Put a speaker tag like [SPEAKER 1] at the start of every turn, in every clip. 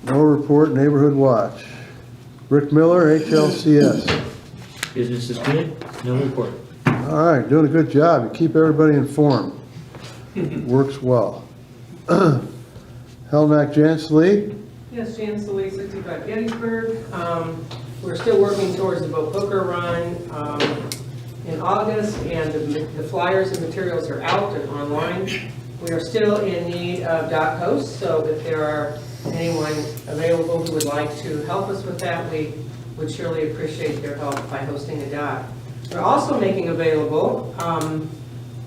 [SPEAKER 1] No report, Neighborhood Watch. Rick Miller, HLCS.
[SPEAKER 2] Business is good, no report.
[SPEAKER 1] All right, doing a good job. You keep everybody informed. Works well. Helmack Jansley.
[SPEAKER 3] Yes, Jan Sallee, 65 Gettysburg. We're still working towards the boat poker run in August, and the flyers and materials are out and online. We are still in need of dock hosts, so if there are anyone available who would like to help us with that, we would surely appreciate their help by hosting a dock. We're also making available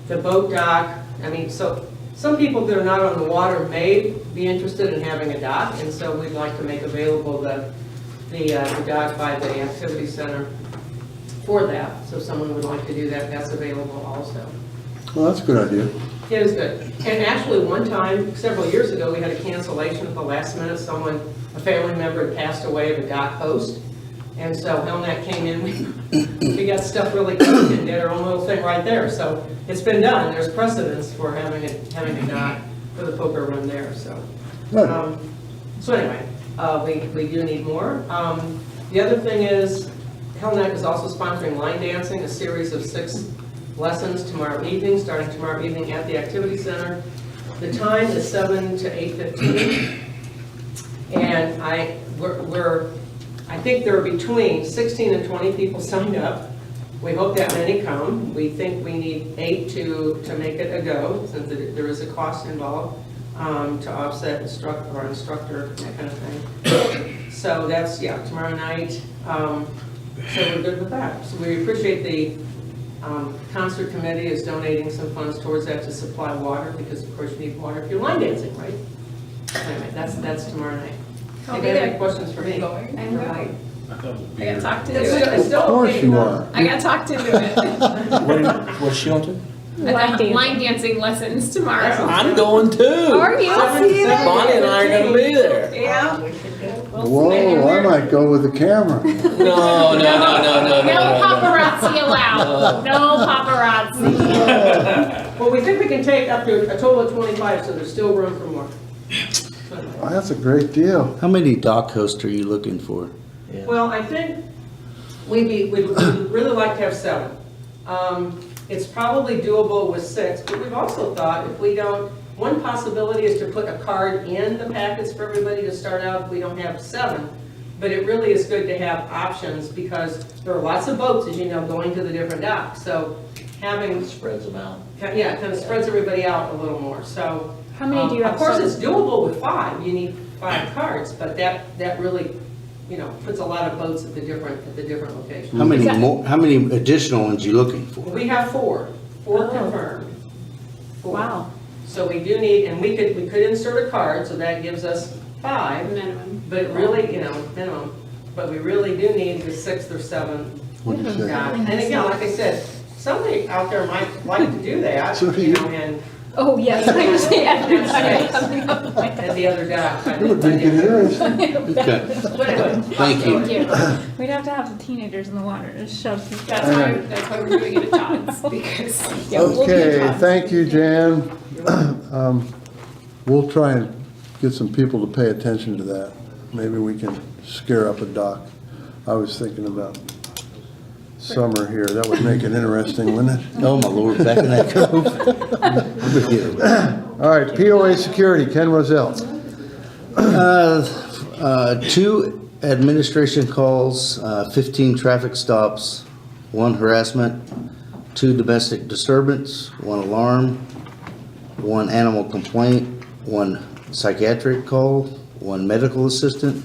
[SPEAKER 3] the boat dock. I mean, so some people that are not on the water may be interested in having a dock, and so we'd like to make available the dock by the activity center for that. So if someone would like to do that, that's available also.
[SPEAKER 1] Well, that's a good idea.
[SPEAKER 3] It is good. And actually, one time, several years ago, we had a cancellation at the last minute. A family member had passed away of a dock host. And so Helmut came in, we got stuff really quick and did our own little thing right there. So it's been done. There's precedence for having a dock for the poker run there. So, so anyway, we do need more. The other thing is, Helmut is also sponsoring line dancing, a series of 6 lessons tomorrow evening, starting tomorrow evening at the Activity Center. The time is 7 to 8:15, and I think there are between 16 and 20 people signed up. We hope that many come. We think we need 8 to make it a go, since there is a cost involved to offset instructor, that kind of thing. So that's, tomorrow night. So we're good with that. So we appreciate the concert committee is donating some funds towards that to supply water, because of course you need water if you're line dancing, right? Anyway, that's tomorrow night.
[SPEAKER 4] I'll
[SPEAKER 3] If
[SPEAKER 4] be
[SPEAKER 3] you have
[SPEAKER 4] there.
[SPEAKER 3] any questions for me?
[SPEAKER 4] I'm going. I got talked into
[SPEAKER 3] It's
[SPEAKER 4] it.
[SPEAKER 3] still
[SPEAKER 1] Of course
[SPEAKER 3] okay,
[SPEAKER 1] you
[SPEAKER 3] huh?
[SPEAKER 1] are.
[SPEAKER 4] I got talked into it.
[SPEAKER 2] What's she on to?
[SPEAKER 4] Line dancing lessons tomorrow.
[SPEAKER 2] I'm going too.
[SPEAKER 4] Are you?
[SPEAKER 3] I'll see you there.
[SPEAKER 2] Bonnie and I are gonna be there.
[SPEAKER 4] Yeah.
[SPEAKER 1] Whoa, I might go with the camera.
[SPEAKER 2] No.
[SPEAKER 4] No paparazzi allowed. No paparazzi.
[SPEAKER 3] Well, we think we can take up to a total of 25, so there's still room for more.
[SPEAKER 1] Well, that's a great deal.
[SPEAKER 5] How many dock hosts are you looking for?
[SPEAKER 3] Well, I think we'd really like to have 7. It's probably doable with 6, but we've also thought if we don't, one possibility is to put a card in the packets for everybody to start out if we don't have 7. But it really is good to have options, because there are lots of boats, as you know, going to the different docks. So having,
[SPEAKER 2] Spreads them out.
[SPEAKER 3] kind of spreads everybody out a little more. So
[SPEAKER 4] How many do you have?
[SPEAKER 3] of course, it's doable with 5. You need 5 cards, but that really, puts a lot of boats at the different locations.
[SPEAKER 5] How many more? How many additional ones you looking for?
[SPEAKER 3] We have 4
[SPEAKER 4] Oh.
[SPEAKER 3] confirmed. 4.
[SPEAKER 4] Wow.
[SPEAKER 3] So we do need, and we could insert a card, so that gives us 5.
[SPEAKER 4] Minimum.
[SPEAKER 3] But really, minimum. But we really do need the 6th or 7th
[SPEAKER 1] What'd you say?
[SPEAKER 3] guy. And again, like I said, somebody out there might like to do that,
[SPEAKER 1] So do you.
[SPEAKER 3] and
[SPEAKER 4] Oh, yes, I understand.
[SPEAKER 3] and the other guy.
[SPEAKER 1] It would make it interesting.
[SPEAKER 5] Okay.
[SPEAKER 3] But anyway.
[SPEAKER 5] Thank you.
[SPEAKER 6] We'd have to have the teenagers in the water to shove some.
[SPEAKER 4] That's why we're doing it at Todd's, because. Yeah, we'll be at
[SPEAKER 1] Okay,
[SPEAKER 4] Todd's.
[SPEAKER 1] thank you, Jan. We'll try and get some people to pay attention to that. Maybe we can scare up a dock. I was thinking about summer here. That would make it interesting, wouldn't it?
[SPEAKER 5] Oh, my Lord, back in that cove.
[SPEAKER 1] All right, POA Security, Ken Roselle.
[SPEAKER 5] 2 administration calls, 15 traffic stops, 1 harassment, 2 domestic disturbance, 1 alarm, 1 animal complaint, 1 psychiatric call, 1 medical assistant,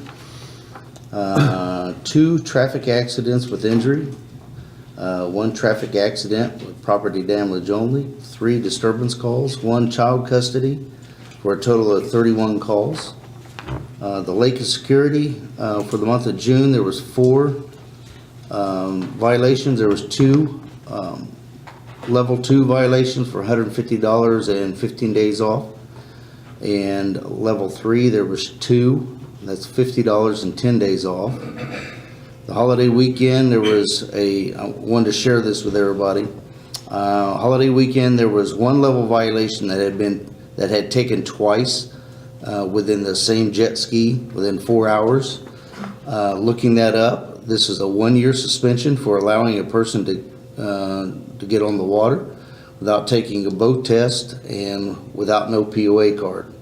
[SPEAKER 5] 2 traffic accidents with injury, 1 traffic accident with property damage only, 3 disturbance calls, 1 child custody, for a total of 31 calls. The lake of security, for the month of June, there was 4 violations. There was 2 level 2 violations for $150 and 15 days off. And level 3, there was 2, that's $50 and 10 days off. The holiday weekend, there was I wanted to share this with everybody. Holiday weekend, there was 1 level violation that had taken twice. within the same jet ski within 4 hours. Looking that up, this is a 1-year suspension for allowing a person to get on the water without taking a boat test and without no POA card.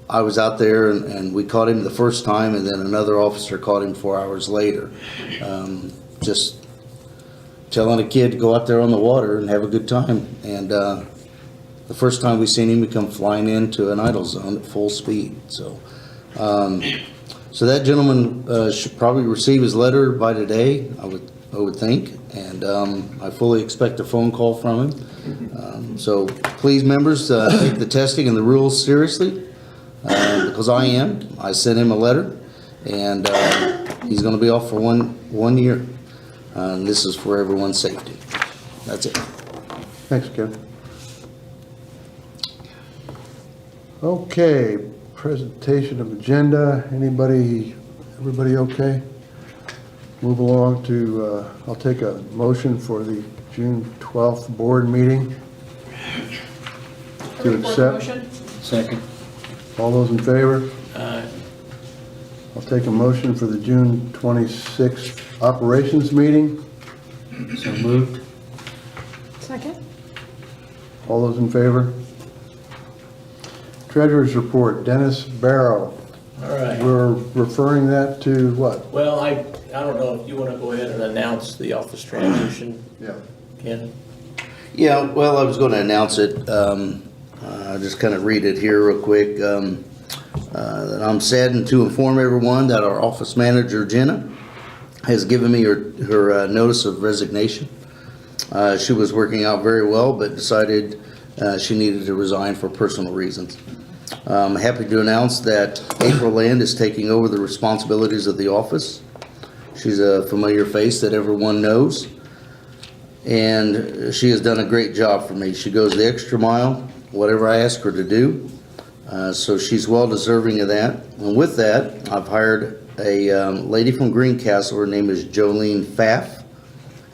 [SPEAKER 5] I was out there and we caught him the first time, and then another officer caught him 4 hours later. Just telling a kid to go out there on the water and have a good time. And the first time we seen him, he come flying into an idle zone at full speed. So that gentleman should probably receive his letter by today, I would think, and I fully expect a phone call from him. So please, members, take the testing and the rules seriously, because I sent him a letter, and he's going to be off for one year. And this is for everyone's safety. That's it.
[SPEAKER 1] Thanks, Ken. Okay, presentation of agenda. Everybody okay? Move along to, I'll take a motion for the June 12th board meeting. To accept.
[SPEAKER 4] Motion?
[SPEAKER 2] Second.
[SPEAKER 1] All those in favor?
[SPEAKER 2] Aye.
[SPEAKER 1] I'll take a motion for the June 26th operations meeting.
[SPEAKER 2] So moved.
[SPEAKER 6] Second?
[SPEAKER 1] All those in favor? Treasurer's report, Dennis Barrow.
[SPEAKER 2] All right.
[SPEAKER 1] We're referring that to what?
[SPEAKER 2] Well, I don't know if you want to go ahead and announce the office transition,
[SPEAKER 1] Yeah.
[SPEAKER 2] Ken?
[SPEAKER 5] Yeah, well, I was going to announce it. I'll just kind of read it here real quick. That I'm saddened to inform everyone that our office manager, Jenna, has given me her notice of resignation. She was working out very well, but decided she needed to resign for personal reasons. I'm happy to announce that April Land is taking over the responsibilities of the office. She's a familiar face that everyone knows, and she has done a great job for me. She goes the extra mile, whatever I ask her to do, so she's well deserving of that. And with that, I've hired a lady from Greencastle. Her name is Jolene Pfaff,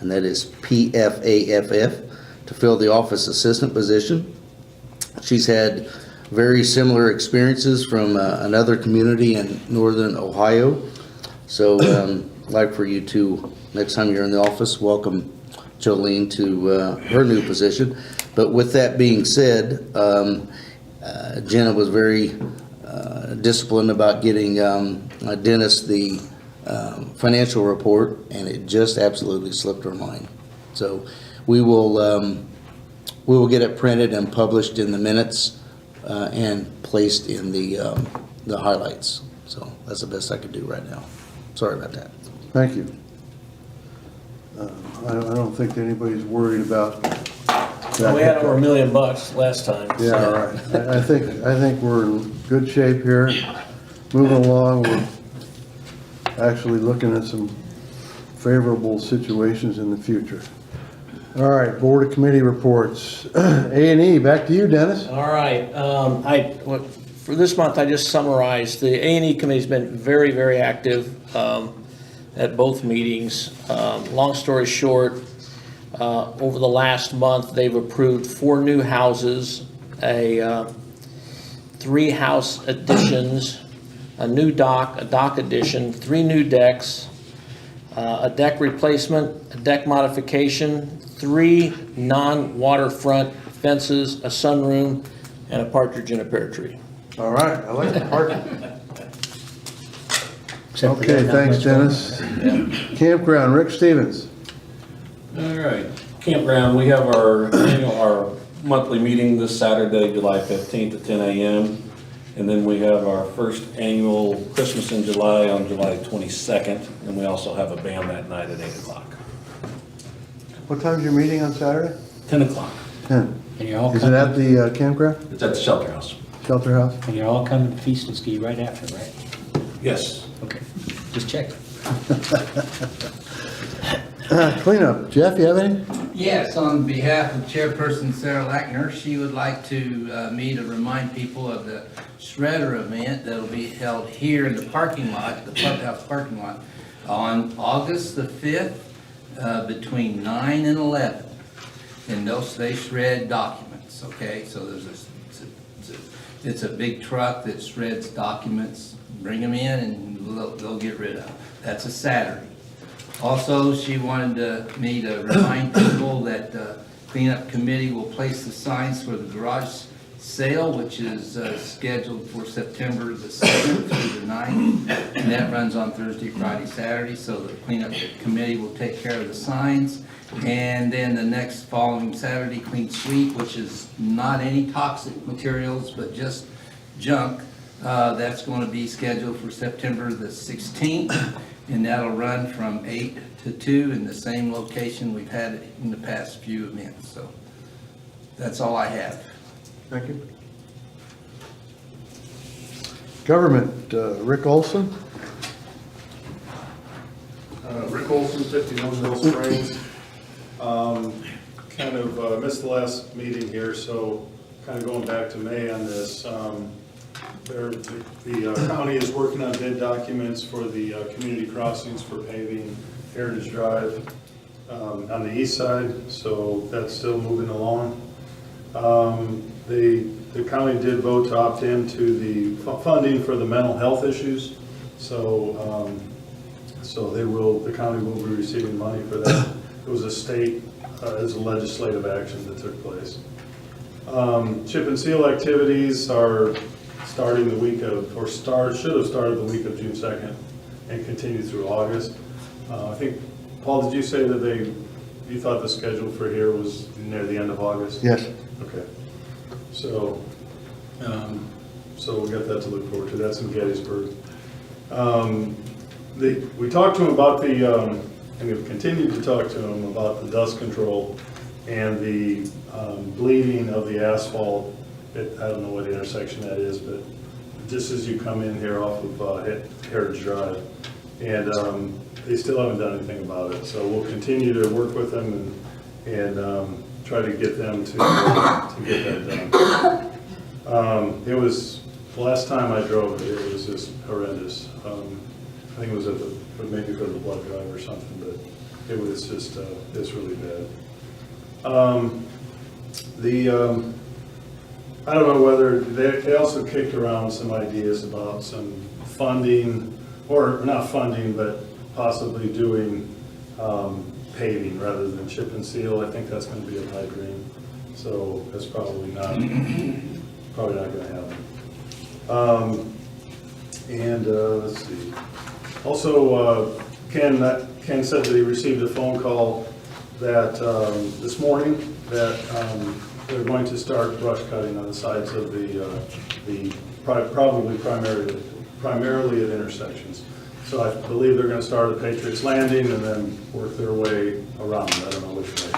[SPEAKER 5] and that is Pfaff, to fill the office assistant position. She's had very similar experiences from another community in northern Ohio. So I'd like for you to, next time you're in the office, welcome Jolene to her new position. But with that being said, Jenna was very disciplined about getting Dennis the financial report, and it just absolutely slipped her mind. So we will get it printed and published in the minutes and placed in the highlights. So that's the best I could do right now. Sorry about that.
[SPEAKER 1] Thank you. I don't think anybody's worried about that.
[SPEAKER 2] Well, we had over $1 million last time.
[SPEAKER 1] Yeah,
[SPEAKER 2] so-
[SPEAKER 1] all right. I think we're in good shape here. Moving along, we're actually looking at some favorable situations in the future. All right, board of committee reports. A&E, back to you, Dennis.
[SPEAKER 2] All right, for this month, I just summarized, the A&E committee's been very, very active at both meetings. Long story short, over the last month, they've approved 4 new houses, 3 house additions, a new dock, a dock addition, 3 new decks, a deck replacement, a deck modification, 3 non-waterfront fences, a sunroom, and a partridge in a pear tree.
[SPEAKER 1] All right, I like the parking. Okay, thanks, Dennis. Campground, Rick Stevens.
[SPEAKER 7] All right, campground, we have our monthly meeting this Saturday, July 15th at 10 a.m. And then we have our first annual Christmas in July on July 22nd. And we also have a band that night at 8 o'clock.
[SPEAKER 1] What time's your meeting on Saturday?
[SPEAKER 7] 10 o'clock.
[SPEAKER 1] 10.
[SPEAKER 8] And you're all
[SPEAKER 1] Is it at
[SPEAKER 8] coming,
[SPEAKER 1] the campground,
[SPEAKER 7] It's at the shelter house.
[SPEAKER 1] shelter house?
[SPEAKER 8] and you're all coming to feast and ski right after, right?
[SPEAKER 7] Yes.
[SPEAKER 8] Okay, just check.
[SPEAKER 1] Cleanup, Jeff, you have any?
[SPEAKER 9] Yes, on behalf of Chairperson Sarah Lackner, she would like me to remind people of the shredder event that'll be held here in the parking lot, the clubhouse parking lot, on August the 5th, between 9 and 11. And they shred documents, okay? So there's a It's a big truck that shreds documents, bring them in and they'll get rid of them. That's a Saturday. Also, she wanted me to remind people that the cleanup committee will place the signs for the garage sale, which is scheduled for September the 7th through the 9th. And that runs on Thursday, Friday, Saturday, so the cleanup committee will take care of the signs. And then the next following Saturday, Clean Sweep, which is not any toxic materials, but just junk. That's going to be scheduled for September the 16th, and that'll run from 8 to 2 in the same location we've had it in the past few events. So that's all I have.
[SPEAKER 1] Thank you. Government, Rick Olson?
[SPEAKER 10] Rick Olson, 51 Mill Springs. Kind of missed the last meeting here, so kind of going back to May on this. The county is working on bid documents for the community crossings for paving Heritage Drive on the east side, so that's still moving along. The county did vote to opt into the funding for the mental health issues, so the county will be receiving money for that. It was a state, as a legislative action that took place. Chip and seal activities are starting the week of, should have started the week of June 2nd and continue through August. I think, Paul, did you say that you thought the schedule for here was near the end of August?
[SPEAKER 1] Yes.
[SPEAKER 10] Okay. So we got that to look forward to. That's in Gettysburg. We talked to him about and we've continued to talk to him about the dust control and the bleeding of the asphalt. I don't know what intersection that is, but just as you come in here off of Heritage Drive. And they still haven't done anything about it. So we'll continue to work with them and try to get them to get that done. It was, the last time I drove it was just horrendous. I think it was maybe for the blood drive or something, but it was just, it's really bad. I don't know whether, they also kicked around some ideas about some funding, or not funding, but possibly doing paving rather than chip and seal. I think that's going to be a pipe dream, so that's probably not going to happen. Let's see. Also, Ken said that he received a phone call that this morning that they're going to start brush cutting on the sides of probably primarily at intersections. So I believe they're going to start at Patriots Landing and then work their way around. I don't know which way,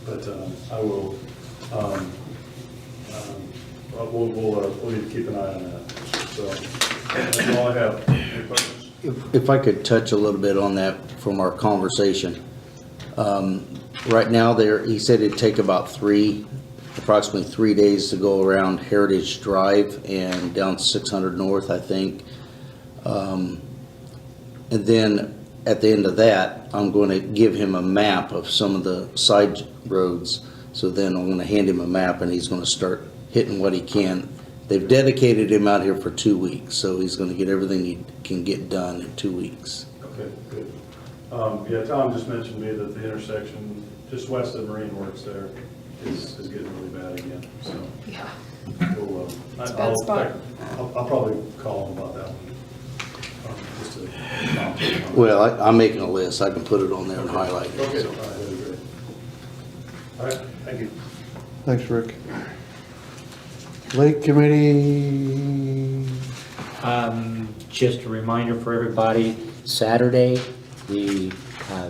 [SPEAKER 10] but I will. We'll need to keep an eye on that. So that's all I have. Any questions?
[SPEAKER 5] If I could touch a little bit on that from our conversation. Right now, he said it'd take about approximately 3 days to go around Heritage Drive and down 600 North, I think. And then at the end of that, I'm going to give him a map of some of the side roads. So then I'm going to hand him a map and he's going to start hitting what he can. They've dedicated him out here for 2 weeks, so he's going to get everything he can get done in 2 weeks.
[SPEAKER 10] Okay, good. Yeah, Tom just mentioned to me that the intersection just west of Marine Works there is getting really bad again. So
[SPEAKER 4] Yeah.
[SPEAKER 10] we'll,
[SPEAKER 6] It's a bad spot.
[SPEAKER 10] I'll probably call him about that one. Just to,
[SPEAKER 5] Well, I'm making a list. I can put it on there and highlight it.
[SPEAKER 10] okay,
[SPEAKER 5] so.
[SPEAKER 10] all right, that'd be great. All right, thank you.
[SPEAKER 1] Thanks, Rick. Lake Committee,
[SPEAKER 8] Just a reminder for everybody, Saturday, the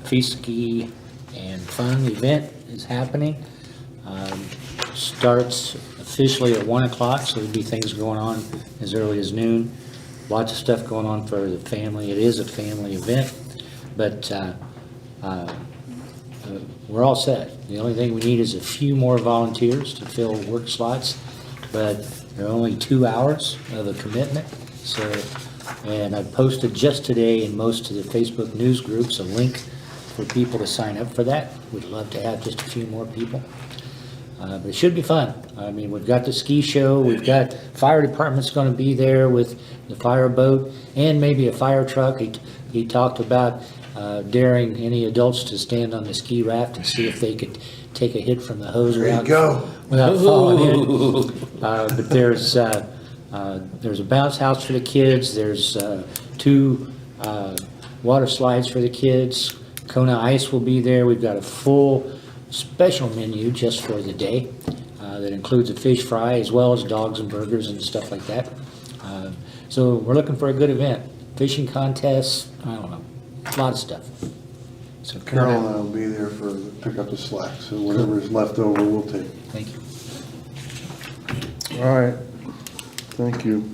[SPEAKER 8] Feast Ski and Fun event is happening. Starts officially at 1 o'clock, so there'll be things going on as early as noon. Lots of stuff going on for the family. It is a family event, but we're all set. The only thing we need is a few more volunteers to fill work slots, but there are only 2 hours of a commitment. So, and I posted just today in most of the Facebook news groups a link for people to sign up for that. We'd love to have just a few more people. But it should be fun. I mean, we've got the ski show, we've got fire department's gonna be there with the fire boat and maybe a fire truck. He talked about daring any adults to stand on the ski raft and see if they could take a hit from the hose
[SPEAKER 1] There you
[SPEAKER 8] without
[SPEAKER 1] go.
[SPEAKER 8] without falling in. But there's a bounce house for the kids, there's 2 water slides for the kids, Kona Ice will be there, we've got a full special menu just for the day that includes a fish fry as well as dogs and burgers and stuff like that. So we're looking for a good event, fishing contests, I don't know, a lot of stuff. So come
[SPEAKER 1] Carol
[SPEAKER 8] on
[SPEAKER 1] and I
[SPEAKER 8] out.
[SPEAKER 1] will be there for, pick up the slack, so whatever is left over, we'll take.
[SPEAKER 8] Thank you.
[SPEAKER 1] All right, thank you.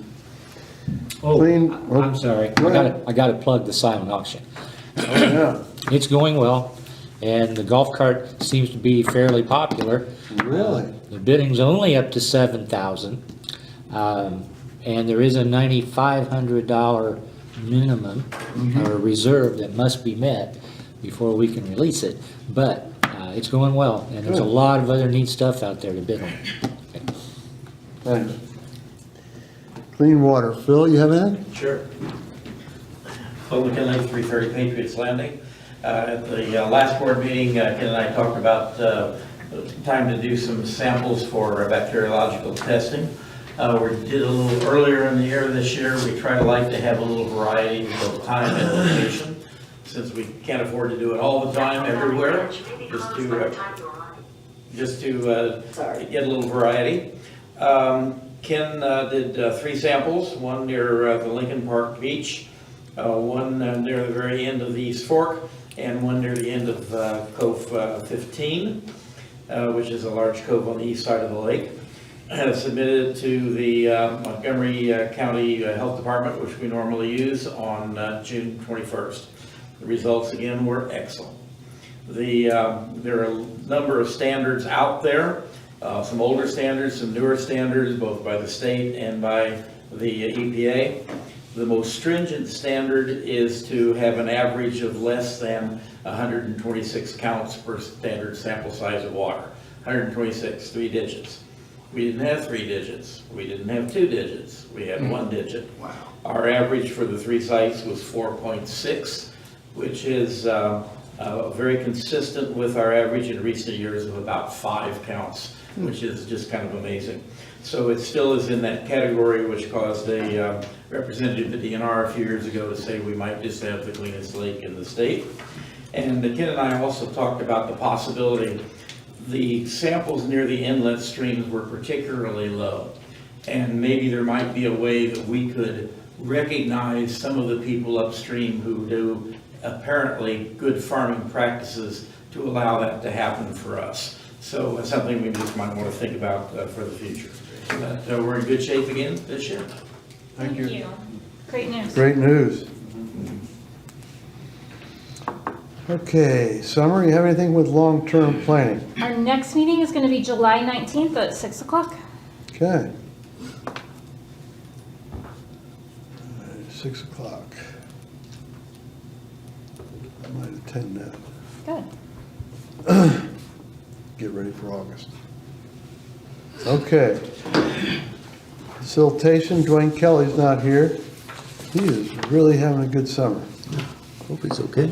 [SPEAKER 8] Oh,
[SPEAKER 1] Clean-
[SPEAKER 8] I'm sorry,
[SPEAKER 1] Go ahead.
[SPEAKER 8] I gotta plug the silent auction.
[SPEAKER 1] Oh, yeah,
[SPEAKER 8] It's going well, and the golf cart seems to be fairly popular.
[SPEAKER 1] really?
[SPEAKER 8] The bidding's only up to $7,000, and there is a $9,500 minimum or reserve that must be met before we can release it. But it's going well, and there's a
[SPEAKER 1] Good.
[SPEAKER 8] lot of other neat stuff out there to bid on.
[SPEAKER 1] Thanks. Clean water. Phil, you have anything?
[SPEAKER 11] Sure. Phil McKinley, 330 Patriots Landing. At the last board meeting, Ken and I talked about time to do some samples for bacteriological testing. We did a little earlier in the year this year. We try to like to have a little variety of both time and location, since we can't afford to do it all the time everywhere, just to get a little variety. Ken did 3 samples, one near the Lincoln Park Beach, one near the very end of the East Fork, and one near the end of Cove 15, which is a large cove on the east side of the lake. Submitted it to the Montgomery County Health Department, which we normally use, on June 21st. The results again were excellent. There are a number of standards out there, some older standards, some newer standards, both by the state and by the EPA. The most stringent standard is to have an average of less than 126 counts per standard sample size of water. 126, 3 digits. We didn't have 3 digits. We didn't have 2 digits. We had 1 digit. Wow. Our average for the 3 sites was 4.6, which is very consistent with our average in recent years of about 5 counts, which is just kind of amazing. So it still is in that category, which caused a representative of the DNR a few years ago to say we might just have the cleanest lake in the state. And Ken and I also talked about the possibility, the samples near the inlet streams were particularly low. And maybe there might be a way that we could recognize some of the people upstream who do apparently good farming practices to allow that to happen for us. So it's something we just might want to think about for the future. But we're in good shape again this year.
[SPEAKER 1] Thank you.
[SPEAKER 6] Great news.
[SPEAKER 1] Great news. Okay, Summer, you have anything with long-term planning?
[SPEAKER 6] Our next meeting is going to be July 19th at 6 o'clock.
[SPEAKER 1] Okay. 6 o'clock. I might attend that.
[SPEAKER 6] Good.
[SPEAKER 1] Get ready for August. Okay. Facilitation, Dwayne Kelly's not here. He is really having a good summer.
[SPEAKER 5] Hope he's okay.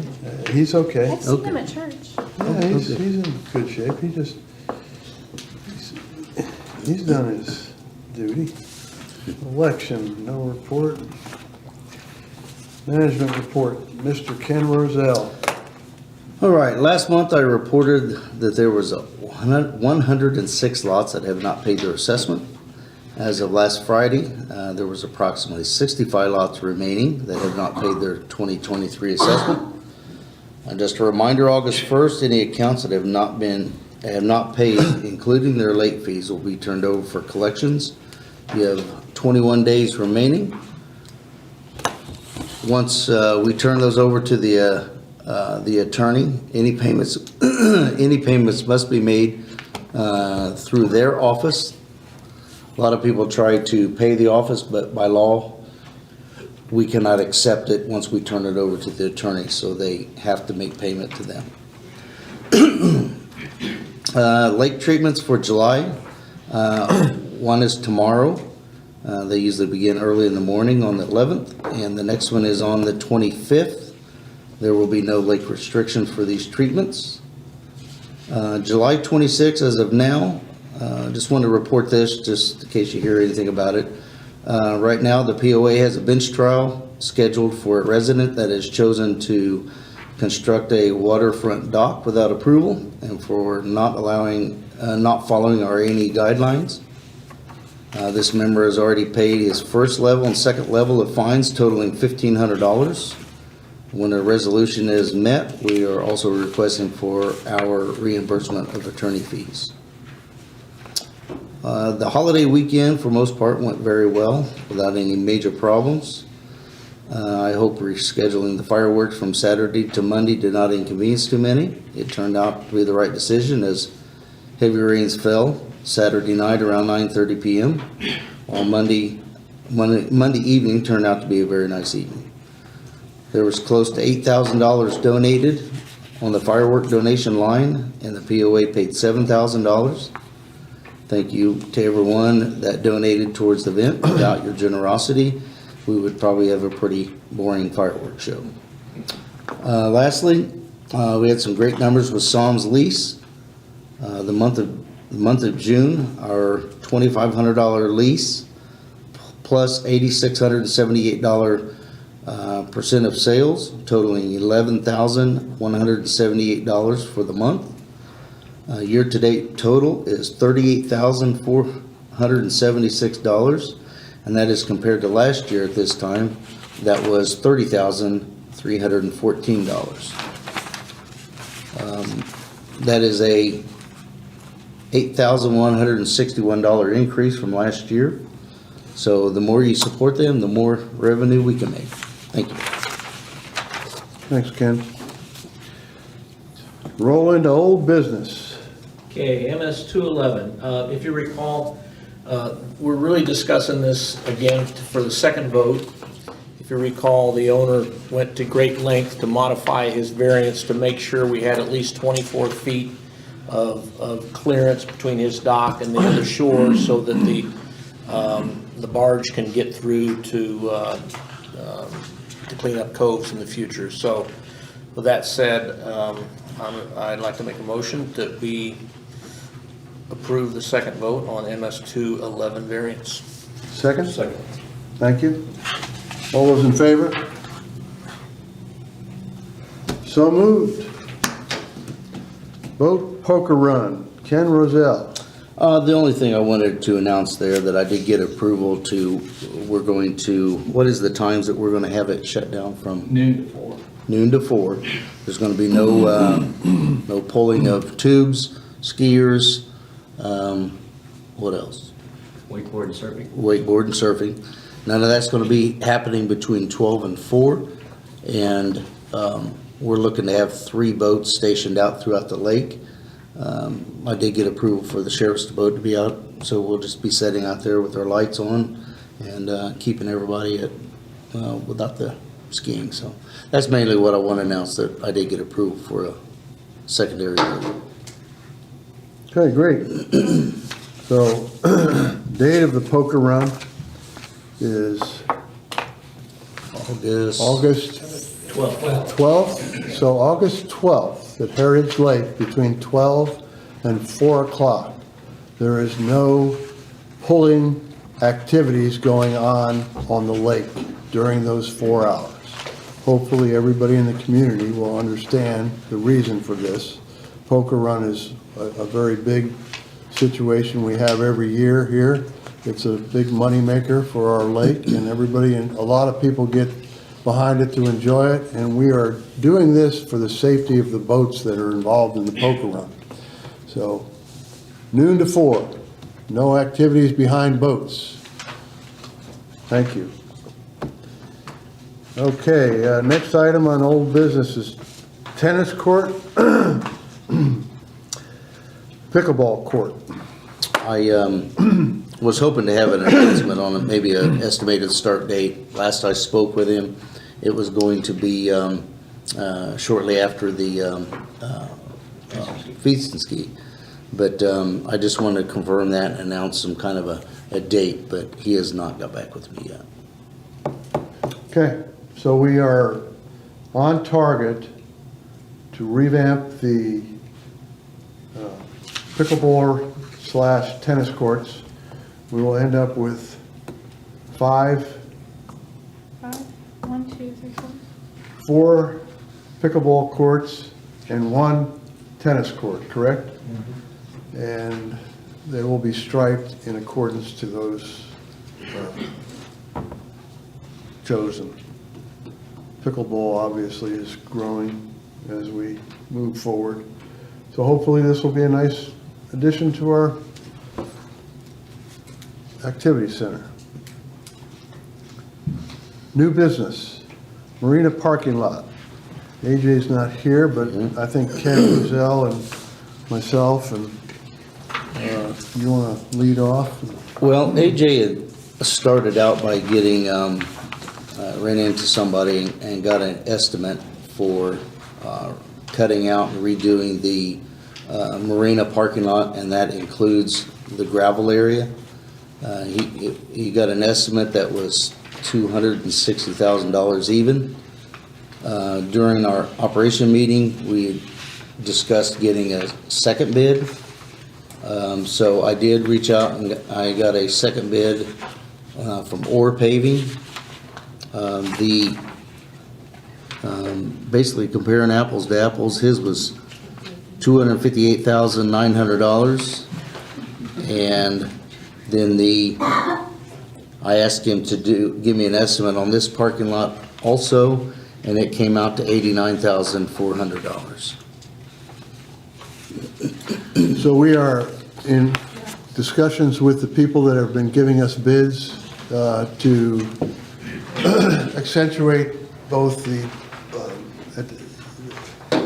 [SPEAKER 1] He's okay.
[SPEAKER 6] I've seen him at church.
[SPEAKER 1] Yeah, he's in good shape. He's done his duty. Election, no report. Management report, Mr. Ken Roselle.
[SPEAKER 5] All right, last month I reported that there was 106 lots that have not paid their assessment. As of last Friday, there was approximately 65 lots remaining that have not paid their 2023 assessment. And just a reminder, August 1st, any accounts that have not paid, including their late fees, will be turned over for collections. You have 21 days remaining. Once we turn those over to the attorney, any payments must be made through their office. A lot of people try to pay the office, but by law, we cannot accept it once we turn it over to the attorney, so they have to make payment to them. Lake treatments for July. One is tomorrow. They usually begin early in the morning on the 11th, and the next one is on the 25th. There will be no lake restrictions for these treatments. July 26th, as of now, just want to report this just in case you hear anything about it. Right now, the POA has a bench trial scheduled for a resident that has chosen to construct a waterfront dock without approval and for not following our A&E guidelines. This member has already paid his first level and second level of fines totaling $1,500. When a resolution is met, we are also requesting for our reimbursement of attorney fees. The holiday weekend, for most part, went very well without any major problems. I hope rescheduling the fireworks from Saturday to Monday did not inconvenience too many. It turned out to be the right decision as heavy rains fell Saturday night around 9:30 p.m. while Monday evening turned out to be a very nice evening. There was close to $8,000 donated on the firework donation line, and the POA paid $7,000. Thank you to everyone that donated towards the event. Without your generosity, we would probably have a pretty boring fireworks show. Lastly, we had some great numbers with Psalms lease. The month of June, our $2,500 lease plus $8,678 percent of sales, totaling $11,178 for the month. Year-to-date total is $38,476, and that is compared to last year at this time, that was $30,314. That is a $8,161 increase from last year. So the more you support them, the more revenue we can make. Thank you.
[SPEAKER 1] Thanks, Ken. Roll into old business.
[SPEAKER 2] Okay, MS 211. If you recall, we're really discussing this again for the second vote. If you recall, the owner went to great length to modify his variance to make sure we had at least 24 feet of clearance between his dock and the other shore so that the barge can get through to clean up coves in the future. So with that said, I'd like to make a motion that we approve the second vote on MS 211 variance.
[SPEAKER 1] Second? Second. Thank you. All those in favor? So moved. Boat poker run. Ken Roselle.
[SPEAKER 5] The only thing I wanted to announce there that I did get approval to, we're going to, what is the times that we're going to have it shut down from?
[SPEAKER 9] Noon to 4.
[SPEAKER 5] Noon to 4. There's going to be no no pulling of tubes, skiers, what else?
[SPEAKER 8] Wakeboard and surfing.
[SPEAKER 5] Wakeboard and surfing. None of that's going to be happening between 12 and 4. And we're looking to have 3 boats stationed out throughout the lake. I did get approval for the sheriff's boat to be out, so we'll just be sitting out there with our lights on and keeping everybody at without the skiing. So that's mainly what I want to announce, that I did get approval for a secondary boat.
[SPEAKER 1] Okay, great. So, date of the poker run is August 12th. So August 12th at Heritage Lake between 12 and 4 o'clock. There is no pulling activities going on the lake during those 4 hours. Hopefully everybody in the community will understand the reason for this. Poker run is a very big situation we have every year here. It's a big money maker for our lake, and everybody, and a lot of people get behind it to enjoy it, and we are doing this for the safety of the boats that are involved in the poker run. So noon to 4, no activities behind boats. Thank you. Okay, next item on old business is tennis court, pickleball court.
[SPEAKER 5] I was hoping to have an announcement on it, maybe an estimated start date. Last I spoke with him, it was going to be shortly after the feast and ski. But I just wanted to confirm that and announce some kind of a date, but he has not got back with me yet.
[SPEAKER 1] Okay, so we are on target to revamp the pickleball / tennis courts. We will end up with 5,
[SPEAKER 6] 1, 2, 3, 4.
[SPEAKER 1] 4 pickleball courts and 1 tennis court, correct? And they will be striped in accordance to those chosen. Pickleball obviously is growing as we move forward. So hopefully this will be a nice addition to our activity center. New business, marina parking lot. AJ's not here, but I think Ken Rozelle and myself and you want to lead off?
[SPEAKER 5] Well, AJ had started out by getting, ran into somebody and got an estimate for cutting out and redoing the marina parking lot, and that includes the gravel area. He got an estimate that was $260,000 even. During our operation meeting, we discussed getting a second bid. So I did reach out and I got a second bid from Orr Paving. Basically comparing apples to apples, his was $258,900, and then I asked him to give me an estimate on this parking lot also, and it came out to $89,400.
[SPEAKER 1] So we are in discussions with the people that have been giving us bids to accentuate both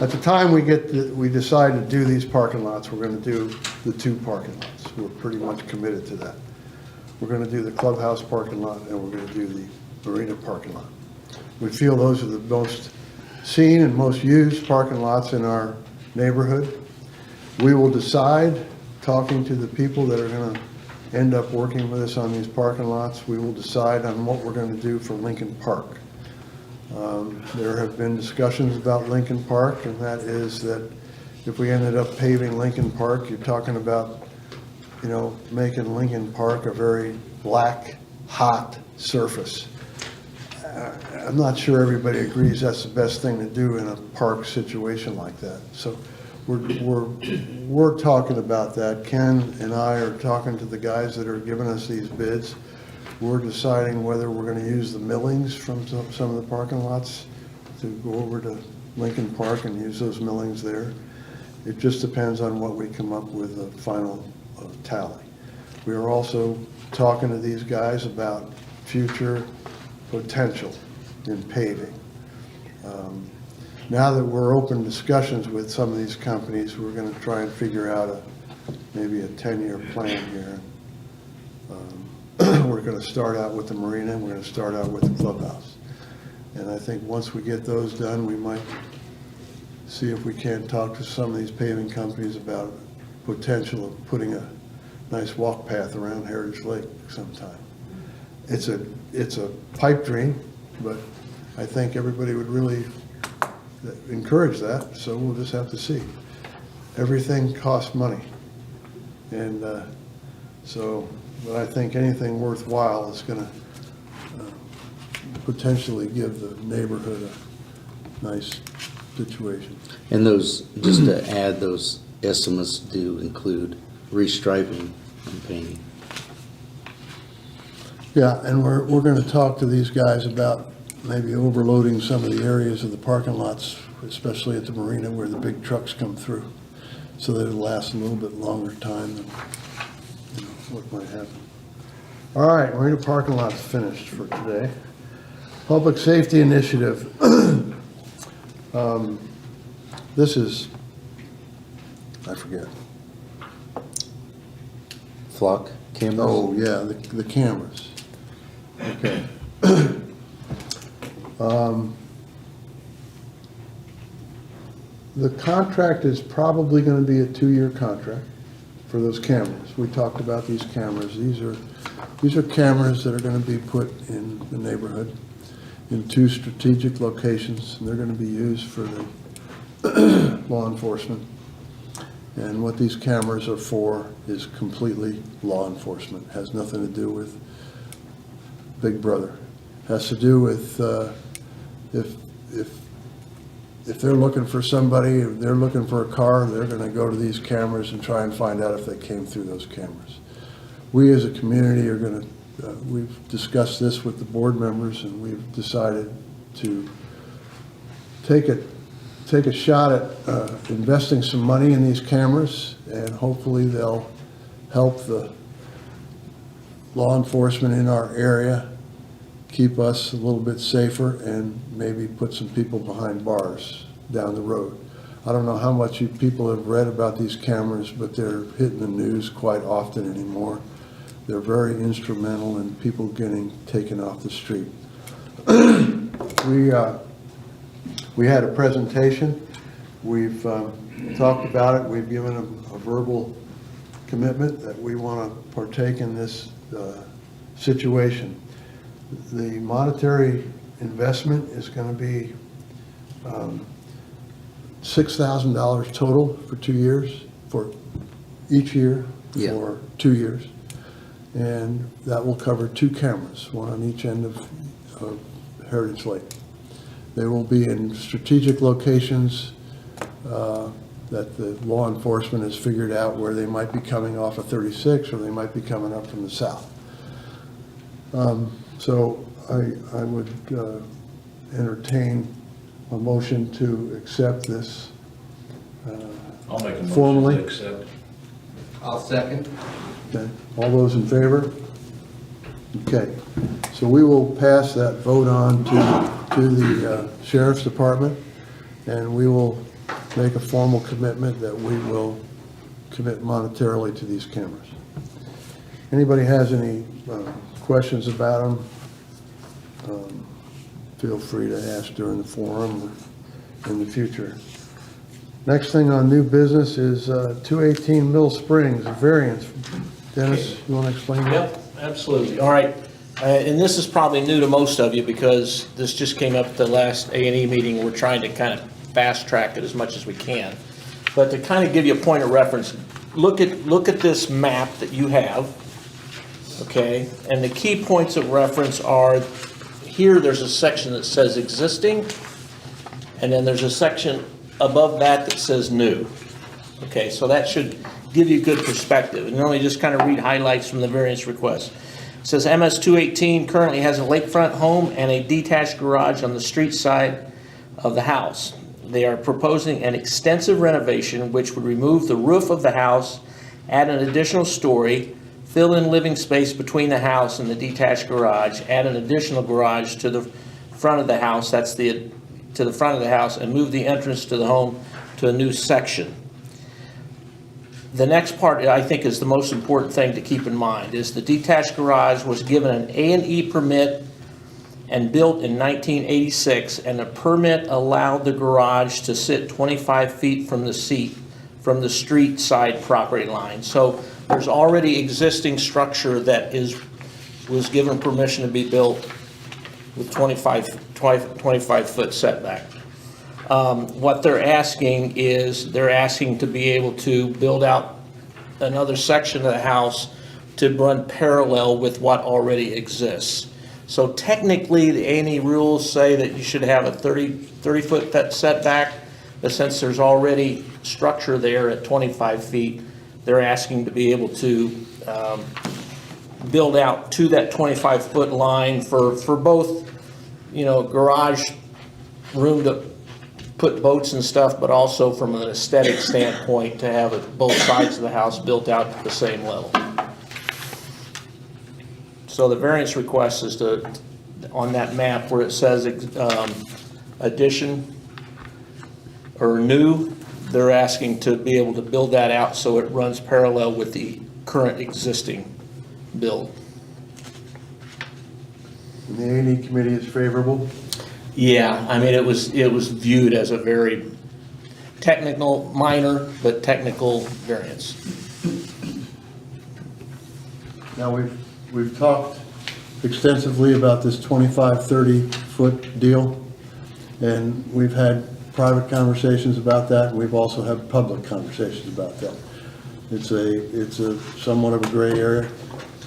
[SPEAKER 1] at the time we decide to do these parking lots, we're going to do the 2 parking lots. We're pretty much committed to that. We're going to do the clubhouse parking lot and we're going to do the marina parking lot. We feel those are the most seen and most used parking lots in our neighborhood. We will decide, talking to the people that are going to end up working with us on these parking lots, we will decide on what we're going to do for Lincoln Park. There have been discussions about Lincoln Park, and that is that if we ended up paving Lincoln Park, you're talking about, making Lincoln Park a very black, hot surface. I'm not sure everybody agrees that's the best thing to do in a park situation like that. So we're talking about that. Ken and I are talking to the guys that are giving us these bids. We're deciding whether we're going to use the millings from some of the parking lots to go over to Lincoln Park and use those millings there. It just depends on what we come up with a final tally. We are also talking to these guys about future potential in paving. Now that we're open discussions with some of these companies, we're going to try and figure out maybe a 10-year plan here. We're going to start out with the marina, and we're going to start out with the clubhouse. And I think once we get those done, we might see if we can't talk to some of these paving companies about potential of putting a nice walk path around Heritage Lake sometime. It's a pipe dream, but I think everybody would really encourage that, so we'll just have to see. Everything costs money. And but I think anything worthwhile is going to potentially give the neighborhood a nice situation.
[SPEAKER 5] And those, just to add, those estimates do include restriping and painting.
[SPEAKER 1] Yeah, and we're going to talk to these guys about maybe overloading some of the areas of the parking lots, especially at the marina where the big trucks come through, so that it'll last a little bit longer time than what might happen. All right, marina parking lot's finished for today. Public safety initiative. This is, I forget.
[SPEAKER 5] Flock cameras?
[SPEAKER 1] Oh, yeah, the cameras. Okay. The contract is probably going to be a 2-year contract. for those cameras. We talked about these cameras. These are cameras that are going to be put in the neighborhood in 2 strategic locations, and they're going to be used for the law enforcement. And what these cameras are for is completely law enforcement. Has nothing to do with Big Brother. Has to do with if they're looking for somebody, if they're looking for a car, they're going to go to these cameras and try and find out if they came through those cameras. We as a community are going to, we've discussed this with the board members, and we've decided to take a shot at investing some money in these cameras, and hopefully they'll help the law enforcement in our area keep us a little bit safer and maybe put some people behind bars down the road. I don't know how much you people have read about these cameras, but they're hitting the news quite often anymore. They're very instrumental in people getting taken off the street. We had a presentation. We've talked about it. We've given a verbal commitment that we want to partake in this situation. The monetary investment is going to be $6,000 total for 2 years, for each year,
[SPEAKER 5] Yeah.
[SPEAKER 1] for 2 years. And that will cover 2 cameras, one on each end of Heritage Lake. They will be in strategic locations that the law enforcement has figured out where they might be coming off of 36 or they might be coming up from the south. So I would entertain a motion to accept this
[SPEAKER 7] I'll make a motion
[SPEAKER 1] formally.
[SPEAKER 7] to accept.
[SPEAKER 9] I'll second.
[SPEAKER 1] Okay. All those in favor? Okay, so we will pass that vote on to the Sheriff's Department, and we will make a formal commitment that we will commit monetarily to these cameras. Anybody has any questions about them, feel free to ask during the forum or in the future. Next thing on new business is 218 Mill Springs, a variance. Dennis, you want to explain that?
[SPEAKER 2] Yep, absolutely. All right. And this is probably new to most of you because this just came up at the last A&E meeting. We're trying to kind of fast track it as much as we can. But to kind of give you a point of reference, look at this map that you have, okay? And the key points of reference are, here there's a section that says existing, and then there's a section above that that says new. Okay, so that should give you good perspective. And let me just kind of read highlights from the variance request. It says MS 218 currently has a lakefront home and a detached garage on the street side of the house. They are proposing an extensive renovation which would remove the roof of the house, add an additional story, fill in living space between the house and the detached garage, add an additional garage to the front of the house, to the front of the house, and move the entrance to the home to a new section. The next part I think is the most important thing to keep in mind is the detached garage was given an A&E permit and built in 1986, and the permit allowed the garage to sit 25 feet from the street side property line. So there's already existing structure that was given permission to be built with 25 foot setback. What they're asking is to be able to build out another section of the house to run parallel with what already exists. So technically, the A&E rules say that you should have a 30 foot setback, but since there's already structure there at 25 feet, they're asking to be able to build out to that 25 foot line for both, garage room to put boats and stuff, but also from an aesthetic standpoint to have both sides of the house built out to the same level. So the variance request is on that map where it says addition or new, they're asking to be able to build that out so it runs parallel with the current existing build.
[SPEAKER 1] And the A&E committee is favorable?
[SPEAKER 2] Yeah, I mean, it was viewed as a very technical, minor, but technical variance.
[SPEAKER 1] Now, we've talked extensively about this 25, 30-foot deal, and we've had private conversations about that, and we've also had public conversations about that. It's a somewhat of a gray area.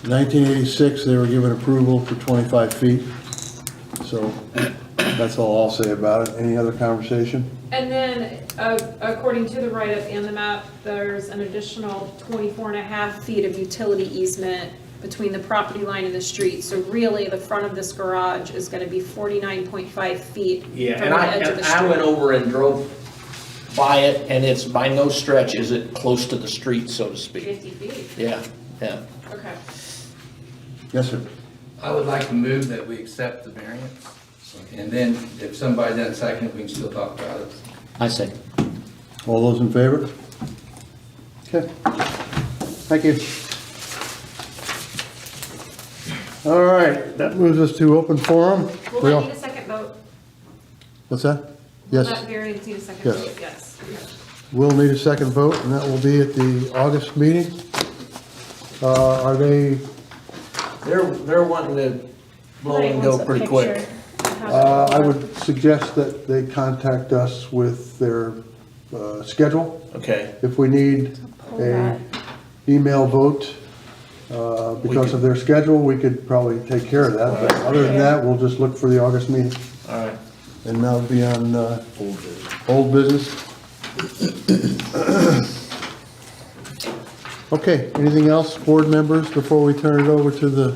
[SPEAKER 1] 1986, they were given approval for 25 feet, so that's all I'll say about it. Any other conversation?
[SPEAKER 4] And then, according to the write-up and the map, there's an additional 24.5 feet of utility easement between the property line and the street. So really, the front of this garage is gonna be 49.5 feet from the
[SPEAKER 2] Yeah,
[SPEAKER 4] edge of
[SPEAKER 2] and
[SPEAKER 4] the
[SPEAKER 2] I went
[SPEAKER 4] street.
[SPEAKER 2] over and drove by it, and it's by no stretch is it close to the street, so to speak.
[SPEAKER 4] 50 feet,
[SPEAKER 2] Yeah, yeah.
[SPEAKER 4] okay.
[SPEAKER 1] Yes, sir.
[SPEAKER 9] I would like to move that we accept the variance, and then if somebody doesn't second it, we can still talk about it.
[SPEAKER 8] I say.
[SPEAKER 1] All those in favor? Okay. Thank you. All right, that moves us to open forum.
[SPEAKER 4] Will that need a second vote?
[SPEAKER 1] What's that?
[SPEAKER 4] Will
[SPEAKER 1] Yes,
[SPEAKER 4] that variance need a second
[SPEAKER 1] Yes.
[SPEAKER 4] vote? Yes.
[SPEAKER 1] we'll need a second vote, and that will be at the August meeting. Are they,
[SPEAKER 2] They're wanting to blow and go pretty quick.
[SPEAKER 1] I would suggest that they contact us with their schedule.
[SPEAKER 2] Okay,
[SPEAKER 1] If we need a email vote because of their schedule, we could probably take care of that. But other than that, we'll just look for the August meeting.
[SPEAKER 2] all right.
[SPEAKER 1] And that'll be on old business. Okay, anything else, board members, before we turn it over to the,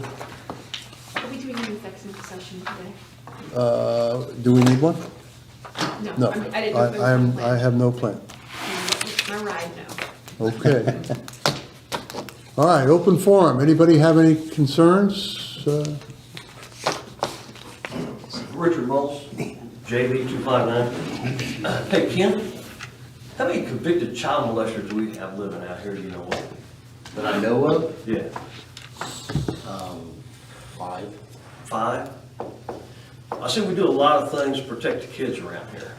[SPEAKER 4] Are we doing an executive session today?
[SPEAKER 1] do we need one? No,
[SPEAKER 4] I didn't know if there was one
[SPEAKER 1] I have no plan.
[SPEAKER 4] My ride now.
[SPEAKER 1] Okay. All right, open forum. Anybody have any concerns?
[SPEAKER 12] Richard Moss, JB 259. Hey, Ken, how many convicted child molesters do we have living out here, do you know what?
[SPEAKER 5] That I know of,
[SPEAKER 12] Yeah,
[SPEAKER 5] 5.
[SPEAKER 12] 5? I see we do a lot of things to protect the kids around here.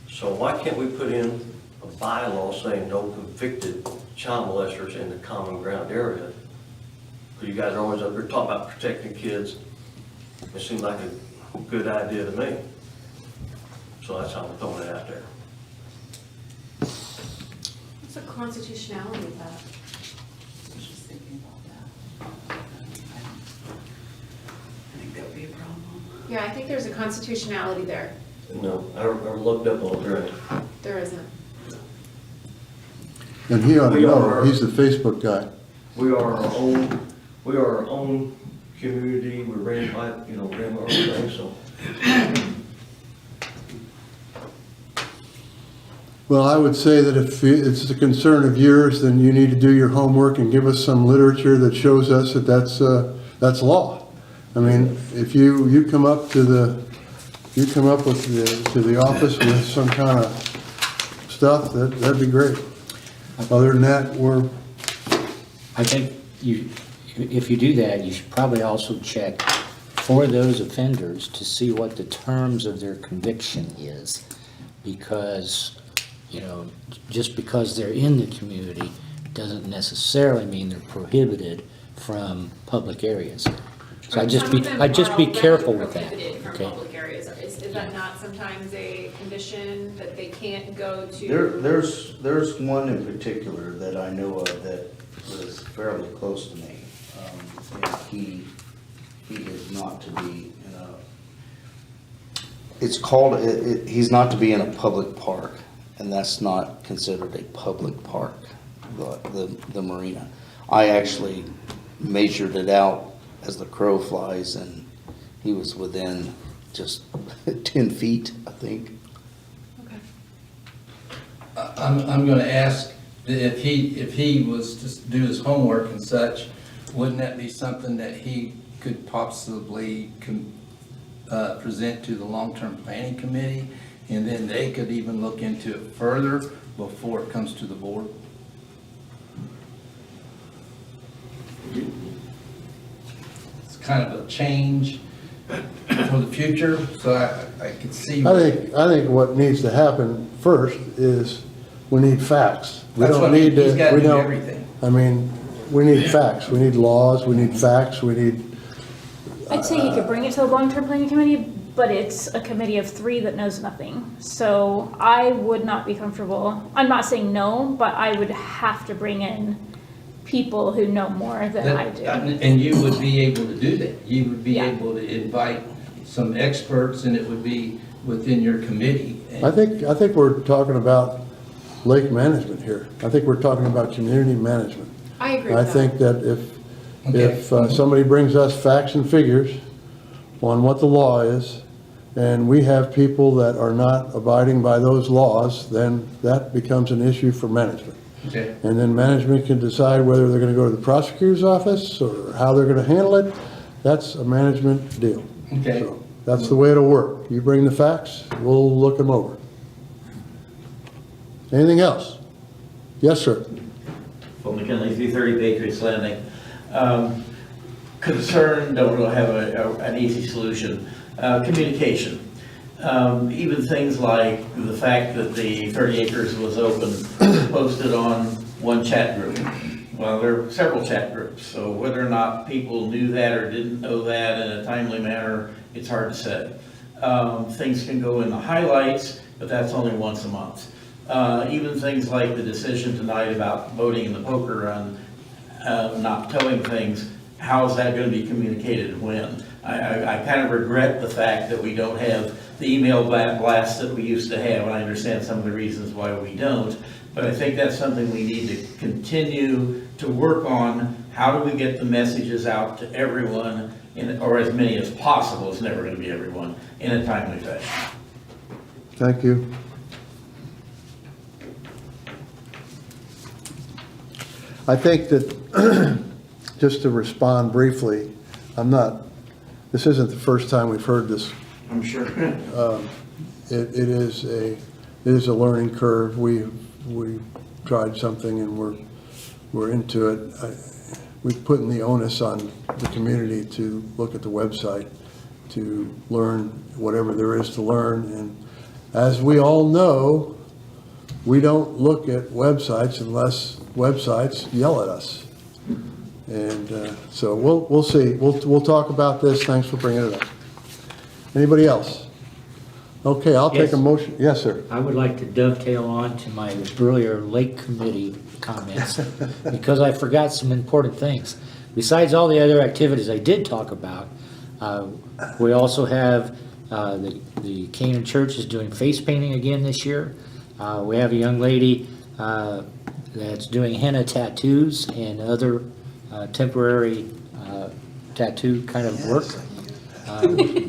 [SPEAKER 12] So why can't we put in a bylaw saying no convicted child molesters in the common ground area? Because you guys are always up there talking about protecting kids. It seems like a good idea to me. So that's how I'm throwing it out there.
[SPEAKER 4] What's the constitutionality of that? Yeah, I think there's a constitutionality there.
[SPEAKER 12] No, I looked up on it.
[SPEAKER 4] There isn't.
[SPEAKER 1] And he ought to
[SPEAKER 12] We
[SPEAKER 1] know,
[SPEAKER 12] are-
[SPEAKER 1] he's the Facebook guy.
[SPEAKER 12] We are our own community, we ran by, ran our own thing, so.
[SPEAKER 1] Well, I would say that if it's a concern of yours, then you need to do your homework and give us some literature that shows us that that's law. I mean, if you come up to the office with some kind of stuff, that'd be great. Other than that,
[SPEAKER 8] I think if you do that, you should probably also check for those offenders to see what the terms of their conviction is. Because, just because they're in the community doesn't necessarily mean they're prohibited from public areas. So I'd just be careful with that,
[SPEAKER 4] Prohibited from
[SPEAKER 8] okay?
[SPEAKER 4] public areas. Is that not sometimes a condition that they can't go to?
[SPEAKER 5] There's one in particular that I know of that was fairly close to me. And he is not to be in a, it's called, he's not to be in a public park, and that's not considered a public park, the marina. I actually measured it out as the crow flies, and he was within just 10 feet, I think.
[SPEAKER 4] Okay.
[SPEAKER 9] I'm gonna ask, if he was to do his homework and such, wouldn't that be something that he could possibly present to the long-term planning committee? And then they could even look into it further before it comes to the board? It's kind of a change for the future, so I could see.
[SPEAKER 1] I think what needs to happen first is we need facts. We
[SPEAKER 9] That's
[SPEAKER 1] don't
[SPEAKER 9] what
[SPEAKER 1] need to.
[SPEAKER 9] he's gotta
[SPEAKER 1] we
[SPEAKER 9] do
[SPEAKER 1] don't-
[SPEAKER 9] everything.
[SPEAKER 1] I mean, we need facts, we need laws, we need facts, we need,
[SPEAKER 6] I'd say you could bring it to the long-term planning committee, but it's a committee of 3 that knows nothing. So I would not be comfortable, I'm not saying no, but I would have to bring in people who know more than I do.
[SPEAKER 9] And you would be able to do that. You would be
[SPEAKER 6] Yeah.
[SPEAKER 9] able to invite some experts, and it would be within your committee.
[SPEAKER 1] I think we're talking about lake management here. I think we're talking about community management.
[SPEAKER 4] I agree
[SPEAKER 1] I
[SPEAKER 4] with that.
[SPEAKER 1] think that if somebody brings us facts and figures on what the law is, and we have people that are not abiding by those laws, then that becomes an issue for management.
[SPEAKER 9] Okay.
[SPEAKER 1] And then management can decide whether they're gonna go to the prosecutor's office or how they're gonna handle it. That's a management deal.
[SPEAKER 9] Okay.
[SPEAKER 1] So that's the way it'll work. You bring the facts, we'll look them over. Anything else? Yes, sir.
[SPEAKER 11] From McKinley, 330 Patriots Landing. Concern, don't really have an easy solution. Communication. Even things like the fact that the 30 acres was open, posted on one chat group. Well, there are several chat groups, so whether or not people knew that or didn't know that in a timely manner, it's hard to say. Things can go in the highlights, but that's only once a month. Even things like the decision tonight about voting in the poker run, not towing things, how is that going to be communicated when? I kind of regret the fact that we don't have the email blast that we used to have, and I understand some of the reasons why we don't, but I think that's something we need to continue to work on. How do we get the messages out to everyone, or as many as possible, it's never going to be everyone, in a timely fashion?
[SPEAKER 1] Thank you. I think that, just to respond briefly, this isn't the first time we've heard this.
[SPEAKER 11] I'm sure.
[SPEAKER 1] It is a learning curve. We tried something and we're into it. We've put in the onus on the community to look at the website, to learn whatever there is to learn. And as we all know, we don't look at websites unless websites yell at us. And so we'll see. We'll talk about this. Thanks for bringing it up. Anybody else? Okay, I'll take a
[SPEAKER 8] Yes.
[SPEAKER 1] motion. Yes, sir.
[SPEAKER 8] I would like to dovetail on to my earlier Lake Committee comments, because I forgot some important things. Besides all the other activities I did talk about, we also have the Canaan Church is doing face painting again this year. We have a young lady that's doing henna tattoos and other temporary tattoo kind of work.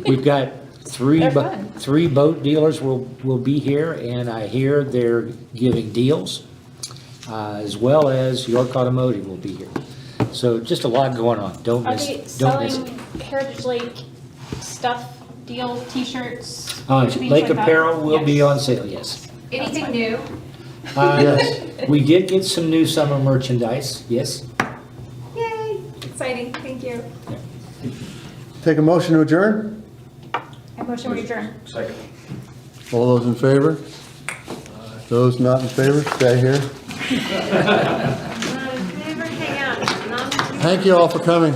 [SPEAKER 8] We've got
[SPEAKER 6] They're fun.
[SPEAKER 8] three boat dealers will be here, and I hear they're giving deals, as well as York Automotive will be here. So just a lot going on. Don't
[SPEAKER 6] Are
[SPEAKER 8] miss
[SPEAKER 6] they
[SPEAKER 8] it.
[SPEAKER 6] selling Heritage Lake stuff, deal, t-shirts? things
[SPEAKER 8] Lake
[SPEAKER 6] like that?
[SPEAKER 8] Apparel will be
[SPEAKER 6] Yes.
[SPEAKER 8] on sale, yes.
[SPEAKER 4] Anything new?
[SPEAKER 1] Yes.
[SPEAKER 8] We did get some new summer merchandise, yes.
[SPEAKER 4] Yay, exciting, thank you.
[SPEAKER 1] Take a motion to adjourn?
[SPEAKER 6] I motion we adjourn.
[SPEAKER 11] Second.
[SPEAKER 1] All those in favor? Those not in favor, stay here.
[SPEAKER 4] Never hang out.
[SPEAKER 1] Thank you all for coming.